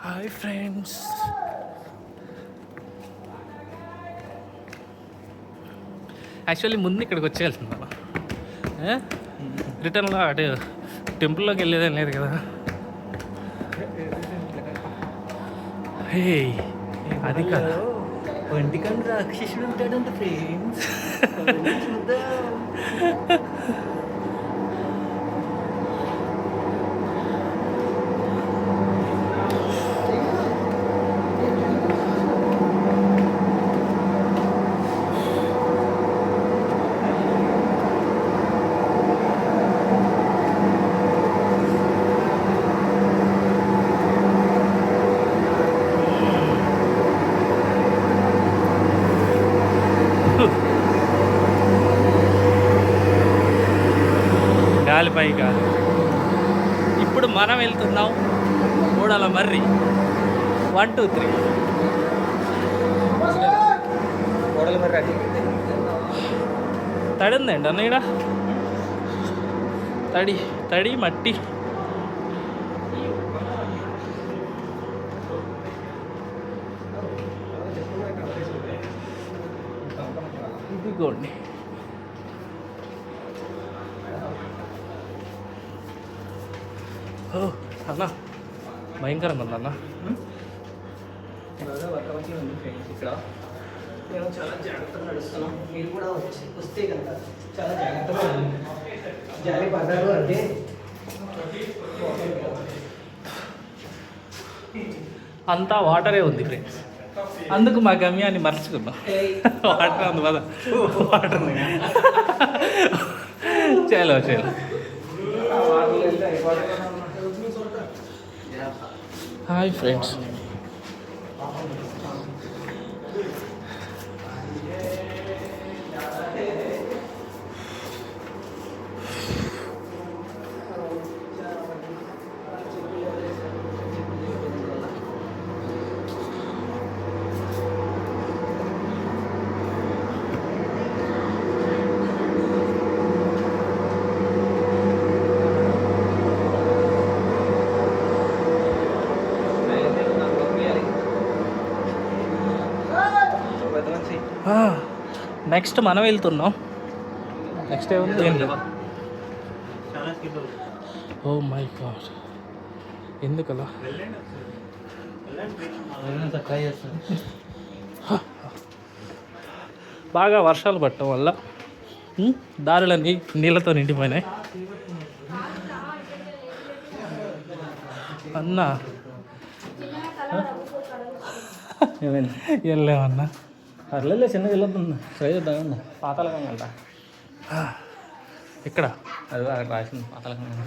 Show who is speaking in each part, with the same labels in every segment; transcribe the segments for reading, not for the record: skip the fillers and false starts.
Speaker 1: Hi friends, actually ముందు ఇక్కడికి వచ్చేయాల్సిందా, రిటర్న్లో అటు టెంపుల్లోకి వెళ్ళేదేం లేదు కదా. అది కదా
Speaker 2: వంటికంటే రాక్షసుడు ఉంటాడంట ఫ్రెండ్స్.
Speaker 1: గాలిపై కాదు. ఇప్పుడు మనం వెళ్తున్నాం మూడల మర్రి. 1 2 3
Speaker 2: ఓడల మర్రి అది
Speaker 1: తడి ఉందండి అన్న ఇక్కడ. తడి తడి మట్టి. ఇదిగోండి. అన్న భయంకరంగా ఉందన్న.
Speaker 2: ఇక్కడ మేము చాలా జాగ్రత్తగా నడుస్తున్నాం. మీరు కూడా వస్తే కనుక చాలా జాగ్రత్తగా జారి పడ్డారు అంటే
Speaker 1: అంతా వాటరే ఉంది ఫ్రెండ్స్, అందుకు మా గమ్యాన్ని మర్చుకున్నాం. వాటర్ ఉంది కదా, వాటర్ చలో చలో. హాయ్ ఫ్రెండ్స్, నెక్స్ట్ మనం వెళ్తున్నాం. నెక్స్ట్ ఏముంది? ఏం లేదు. ఓ మై గాడ్, ఎందుకలా? బాగా వర్షాలు పట్టడం వల్ల దారులన్నీ నీళ్ళతో నిండిపోయినాయి. అన్నా వెళ్ళామన్నా.
Speaker 2: పర్లేదు, చిన్నగా వెళ్ళొద్దు. ట్రై చేద్దామన్నా. పాతాళగంగ అంట
Speaker 1: ఇక్కడ
Speaker 2: అది అక్కడ రాసింది పాతాళగంగ.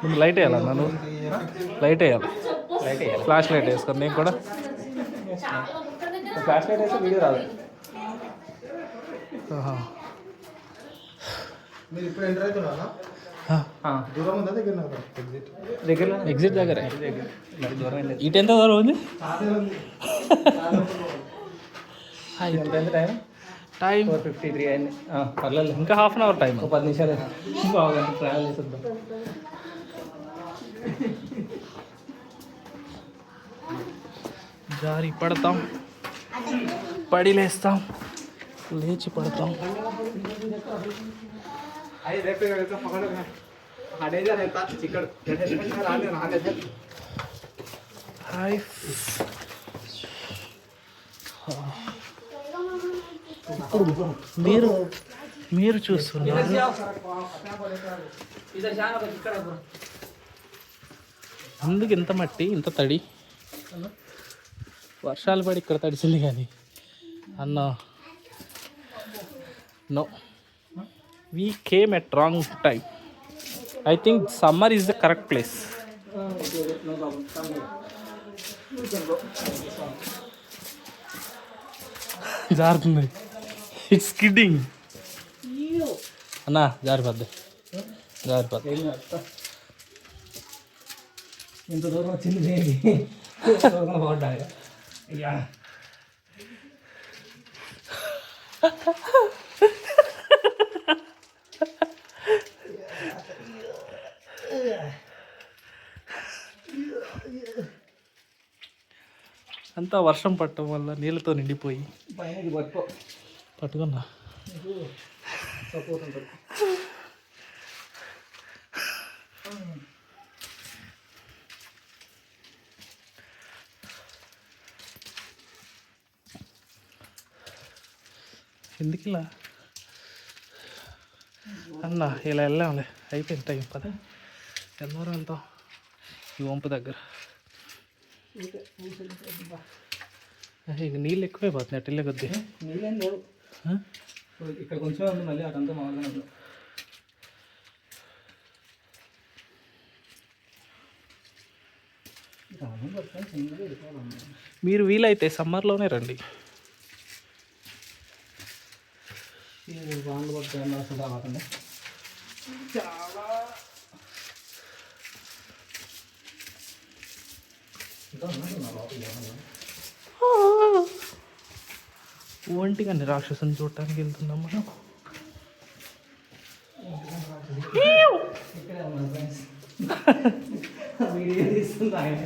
Speaker 1: ముందు లైట్ వేయాలన్నా, నువ్వు లైట్ వేయాలి.
Speaker 2: లైట్ వేయాలి.
Speaker 1: ఫ్లాష్ లైట్ వేసుకోండి. నేను కూడా
Speaker 2: ఫ్లాష్ లైట్ వేస్తే వీడియో రాదు.
Speaker 3: మీరు ఇప్పుడు ఎంటర్ అవుతున్నారా? దూరం ఉందా దగ్గర?
Speaker 2: దగ్గర
Speaker 1: ఎగ్జిట్ దగ్గర.
Speaker 2: మరి దూరం వెళ్ళలేదు.
Speaker 1: ఇటు ఎంత దూరం ఉంది?
Speaker 2: ఎంత టైం?
Speaker 1: టైం
Speaker 2: 4:53 అయింది. పర్లేదు,
Speaker 1: ఇంకా హాఫ్ అన్ అవర్ టైం.
Speaker 2: ఒక 10 నిమిషాలు బాగుంది. ట్రావెల్ చేసేద్దాం.
Speaker 1: జారి పడతాం, పడి లేస్తాం, లేచి పడతాం. హాయ్, మీరు మీరు చూస్తున్నారు ఎందుకు ఇంత మట్టి, ఇంత తడి? వర్షాలు పడి ఇక్కడ తడిసింది కానీ అన్న. No, we came at wrong time. I think summer is the correct place. జారుతుంది. ఇట్స్ కిడ్డింగ్ అన్నా. జారిపోద్ది, జారిపోద్ది.
Speaker 2: ఇంత దూరం వచ్చింది పడ్డా.
Speaker 1: అంతా వర్షం పట్టడం వల్ల నీళ్ళతో నిండిపోయి
Speaker 2: పైన ఇది పట్టుకో,
Speaker 1: పట్టుకున్నా.
Speaker 2: నీకు సపోర్ట్ ఉంటుంది.
Speaker 1: ఎందుకు ఇలా అన్న ఇలా వెళ్ళాంలే, అయిపోయింది టైం. పద ఎన్నోరు వెళ్తాం ఈ వంపు దగ్గర. ఇక నీళ్ళు ఎక్కువైపోతున్నాయి అట్లా కొద్ది.
Speaker 2: నీళ్ళేం లేవు ఇక్కడ, కొంచెం ఉంది, మళ్ళీ అటంతా మామూలుగా ఉంది.
Speaker 1: మీరు వీలైతే సమ్మర్లోనే రండి.
Speaker 2: బాగుంది పడుతుంది అసలు రావకండి. చాలా
Speaker 1: ఒంటిగానే రాక్షసుని చూడటానికి వెళ్తున్నాం మనం.
Speaker 2: ఇక్కడే ఉన్నాం ఫ్రెండ్స్, వీడియో తీస్తుంది ఆయన.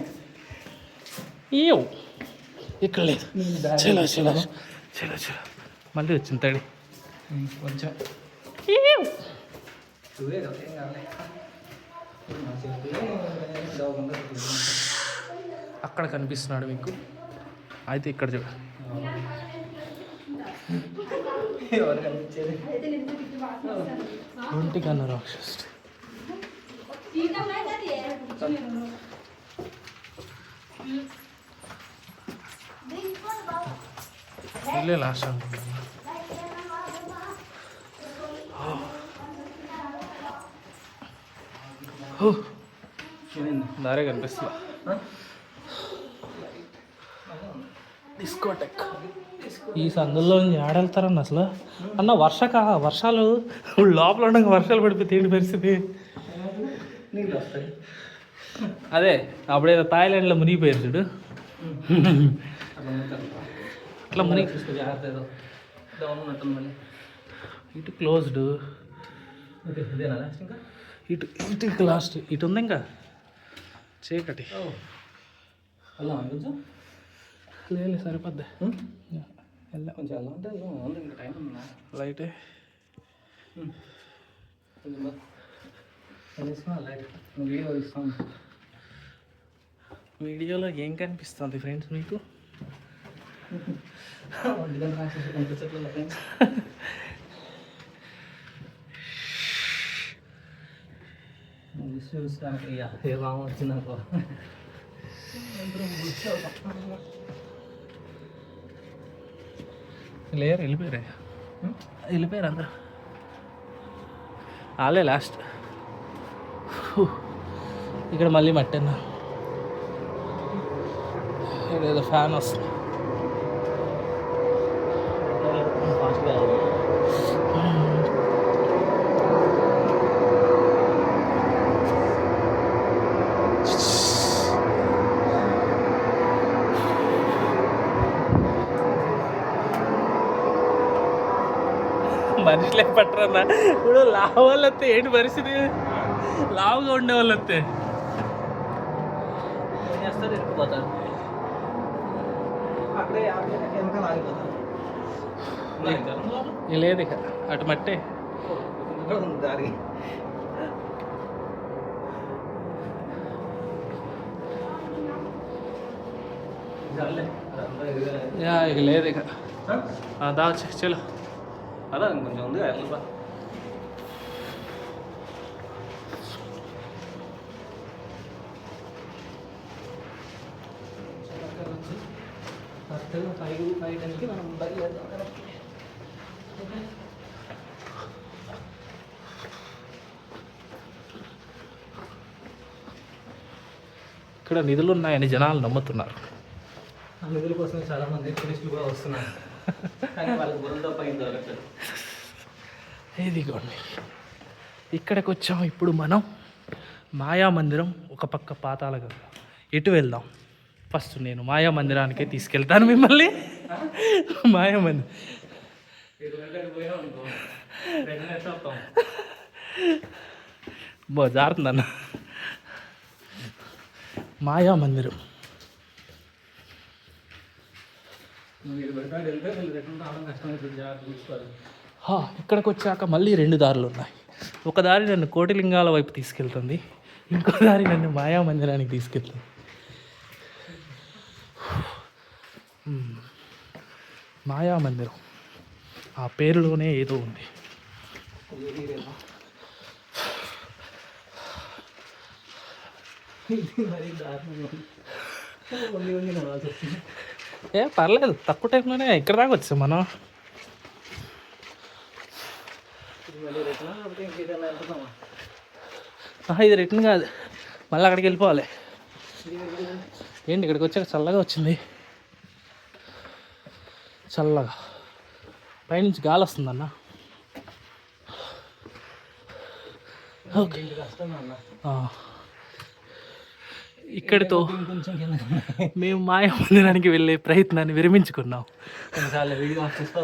Speaker 1: ఇక్కడ లేదు. చలో చలో చలో చలో, మళ్ళీ వచ్చింది తడి
Speaker 2: కొంచెం చూడే కదా, ఏం కావాలి.
Speaker 1: అక్కడ కనిపిస్తున్నాడు మీకు, అయితే ఇక్కడ చూడ.
Speaker 2: ఎవరు కనిపించేది?
Speaker 1: ఒంటిగానే రాక్షసుడు. వెళ్ళే లాస్ట్ అనుకుంటున్నా. దారే కనిపిస్తుందా? డిస్కోటెక్. ఈ సందుల్లో ఆడెళ్తారన్న అసలు అన్న. వర్షాలు లోపల ఉండగా వర్షాలు పడిపోతే ఏంటి పరిస్థితి?
Speaker 2: నీళ్ళు వస్తాయి.
Speaker 1: అదే అప్పుడేదో థాయిలాండ్లో మునిగిపోయారు చూడు, అట్లా మునిగి.
Speaker 2: జాగ్రత్త, ఏదో డౌన్ ఉన్నట్టుంది. మళ్ళీ
Speaker 1: ఇటు క్లోజ్డ్,
Speaker 2: ఇదేనా లాస్ట్? ఇంకా
Speaker 1: ఇటు ఇటు లాస్ట్, ఇటు ఉంది ఇంకా చీకటి.
Speaker 2: వెళ్దాం కొంచెం.
Speaker 1: లేదు సరిపోద్ది, వెళ్ళా.
Speaker 2: కొంచెం వెళ్దాం అంటే వెళ్దాం, ఇంకా టైం ఉందా?
Speaker 1: లైటే
Speaker 2: కొంచెం లైట్ వీడియో ఇస్తాం.
Speaker 1: వీడియోలో ఏం కనిపిస్తుంది ఫ్రెండ్స్ మీకు?
Speaker 2: కనిపించట్లేదు ఫ్రెండ్స్. చూస్తానికి ఏ బాగా వచ్చింది అనుకో.
Speaker 1: లేరు, వెళ్ళిపోయారు అందరు. వాళ్ళే లాస్ట్. ఇక్కడ మళ్ళీ మట్టన్నా, ఏదో ఫ్యాన్ వస్తుంది.
Speaker 2: ఫాస్ట్గా
Speaker 1: మనుషులే పట్టరన్నా. ఇప్పుడు లావు వాళ్ళు వస్తే ఏంటి పరిస్థితి? లావుగా ఉండే వాళ్ళు వస్తే
Speaker 2: ఏం చేస్తారు? వెళ్ళిపోతారు. అక్కడే వెనకాల ఆగిపోతారు.
Speaker 1: లేదు ఇక అటు మట్టే.
Speaker 2: దారి
Speaker 1: ఇక లేదు ఇక. దా చలో,
Speaker 2: అలా ఇంకొంచెం ఉంది వెళ్ళబా. కరెక్ట్గా 5:10కి మనం బయలుదేరుతాం.
Speaker 1: ఇక్కడ నిధులు ఉన్నాయని జనాలు నమ్ముతున్నారు.
Speaker 2: ఆ నిధుల కోసం చాలామంది టూరిస్టులు కూడా వస్తున్నారు, కానీ వాళ్ళకి బుర్రతో పైన దొరకదు.
Speaker 1: ఇదిగోండి, ఇక్కడికి వచ్చాం. ఇప్పుడు మనం మాయా మందిరం, ఒక పక్క పాతాళ గంగ. ఎటు వెళ్దాం? ఫస్ట్ నేను మాయా మందిరానికే తీసుకెళ్తాను మిమ్మల్ని. మాయా మందిరం జారుతుందన్న. మాయా మందిరం. ఇక్కడికి వచ్చాక మళ్ళీ 2 దారులు ఉన్నాయి. ఒక దారి నన్ను కోటిలింగాల వైపు తీసుకెళ్తుంది, ఇంకో దారి నన్ను మాయా మందిరానికి తీసుకెళ్తుంది. మాయా మందిరం ఆ పేరులోనే ఏదో ఉంది.
Speaker 2: మరి దారుణంగా వంగి నడవాల్సి వస్తుంది.
Speaker 1: పర్లేదు, తక్కువ టైంలోనే ఇక్కడ దాకా వచ్చాం మనం.
Speaker 2: మళ్ళీ రిటర్న్ కాబట్టి ఇంకేదైనా వెళ్తున్నామా?
Speaker 1: ఇది రిటర్న్ కాదు, మళ్ళీ అక్కడికి వెళ్ళిపోవాలి. ఏంటి ఇక్కడికి వచ్చాక చల్లగా వచ్చింది, చల్లగా పైనుంచి గాలి వస్తుందన్న. ఓకే,
Speaker 2: కష్టం అన్న.
Speaker 1: ఇక్కడితో
Speaker 2: కొంచెం కింద
Speaker 1: మేము మాయా మందిరానికి వెళ్ళే ప్రయత్నాన్ని విరమించుకున్నాం.
Speaker 2: కొన్నిసార్లు వీడియో ఆఫ్ చేస్తా